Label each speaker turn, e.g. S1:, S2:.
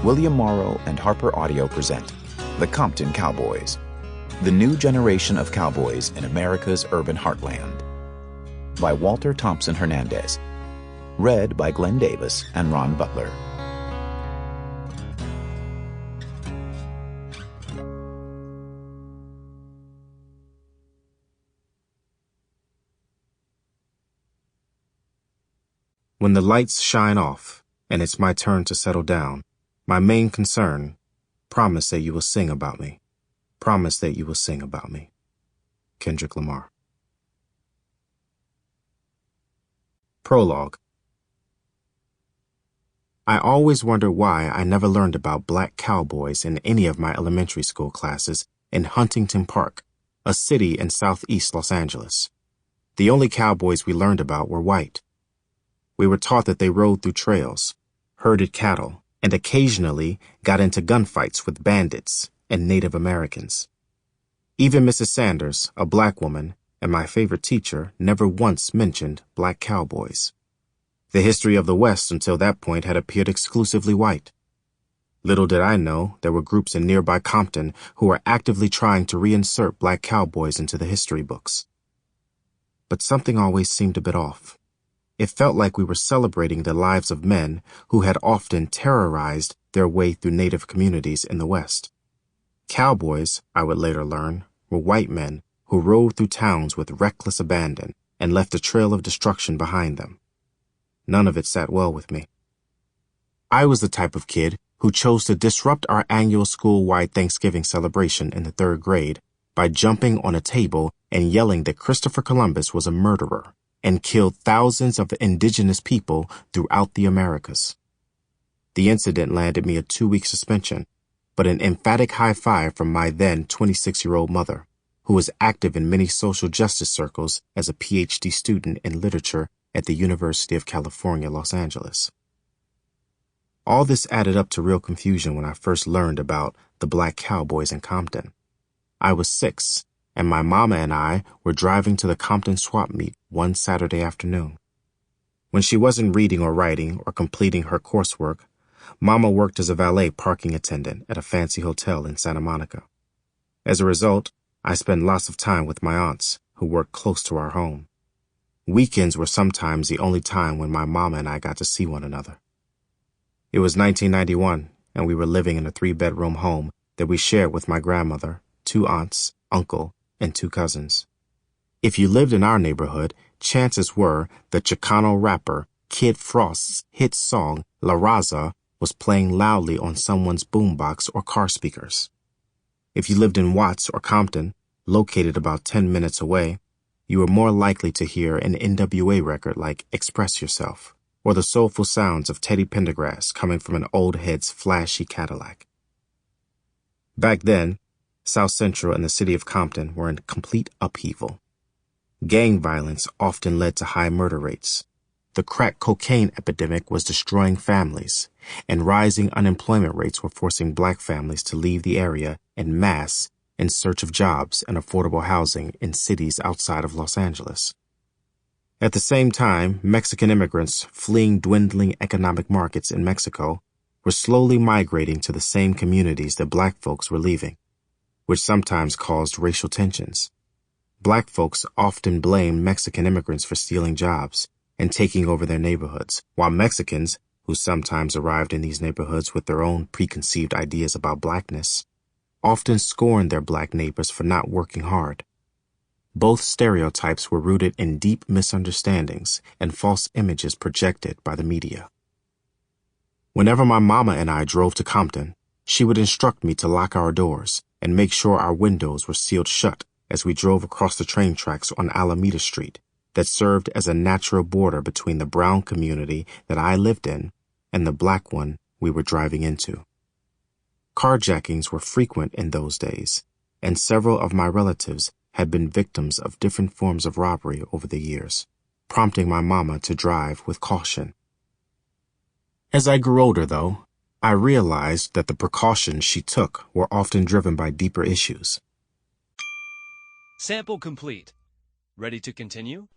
S1: William Morrow and HarperAudio present The Compton Cowboys, the new generation of cowboys in America's urban heartland. By Walter Thompson-Hernandez. Read by Glenn Davis and Ron Butler.
S2: When the lights shine off and it's my turn to settle down, my main concern, promise that you will sing about me. Promise that you will sing about me. Kendrick Lamar. Prologue. I always wondered why I never learned about black cowboys in any of my elementary school classes in Huntington Park, a city in southeast Los Angeles. The only cowboys we learned about were white. We were taught that they rode through trails, herded cattle, and occasionally got into gunfights with bandits and Native Americans. Even Mrs. Sanders, a black woman, and my favorite teacher, never once mentioned black cowboys. The history of the West until that point had appeared exclusively white. Little did I know there were groups in nearby Compton who were actively trying to reinsert black cowboys into the history books. But something always seemed a bit off. It felt like we were celebrating the lives of men who had often terrorized their way through Native communities in the West. Cowboys, I would later learn, were white men who rode through towns with reckless abandon and left a trail of destruction behind them. None of it sat well with me. I was the type of kid who chose to disrupt our annual school-wide Thanksgiving celebration in the 3rd grade by jumping on a table and yelling that Christopher Columbus was a murderer and killed thousands of indigenous people throughout the Americas. The incident landed me a 2-week suspension, but an emphatic high five from my then 26-year-old mother, who was active in many social justice circles as a PhD student in literature at the University of California, Los Angeles. All this added up to real confusion when I first learned about the black cowboys in Compton. I was 6, and my mama and I were driving to the Compton swap meet one Saturday afternoon. When she wasn't reading or writing or completing her coursework, Mama worked as a valet parking attendant at a fancy hotel in Santa Monica. As a result, I spent lots of time with my aunts, who worked close to our home. Weekends were sometimes the only time when my mama and I got to see one another. It was 1991, and we were living in a 3-bedroom home that we shared with my grandmother, 2 aunts, uncle, and 2 cousins. If you lived in our neighborhood, chances were the Chicano rapper Kid Frost's hit song La Raza was playing loudly on someone's boombox or car speakers. If you lived in Watts or Compton, located about 10 minutes away, you were more likely to hear an NWA record like Express Yourself or the soulful sounds of Teddy Pendergrass coming from an old head's flashy Cadillac. Back then, South Central and the city of Compton were in complete upheaval. Gang violence often led to high murder rates. The crack cocaine epidemic was destroying families, and rising unemployment rates were forcing black families to leave the area en masse in search of jobs and affordable housing in cities outside of Los Angeles. At the same time, Mexican immigrants fleeing dwindling economic markets in Mexico were slowly migrating to the same communities that black folks were leaving, which sometimes caused racial tensions. Black folks often blamed Mexican immigrants for stealing jobs and taking over their neighborhoods, while Mexicans, who sometimes arrived in these neighborhoods with their own preconceived ideas about blackness, often scorned their black neighbors for not working hard. Both stereotypes were rooted in deep misunderstandings and false images projected by the media. Whenever my mama and I drove to Compton, she would instruct me to lock our doors and make sure our windows were sealed shut as we drove across the train tracks on Alameda Street that served as a natural border between the brown community that I lived in and the black one we were driving into. Carjackings were frequent in those days, and several of my relatives had been victims of different forms of robbery over the years, prompting my mama to drive with caution. As I grew older, though, I realized that the precautions she took were often driven by deeper issues.
S3: Sample complete. Ready to continue?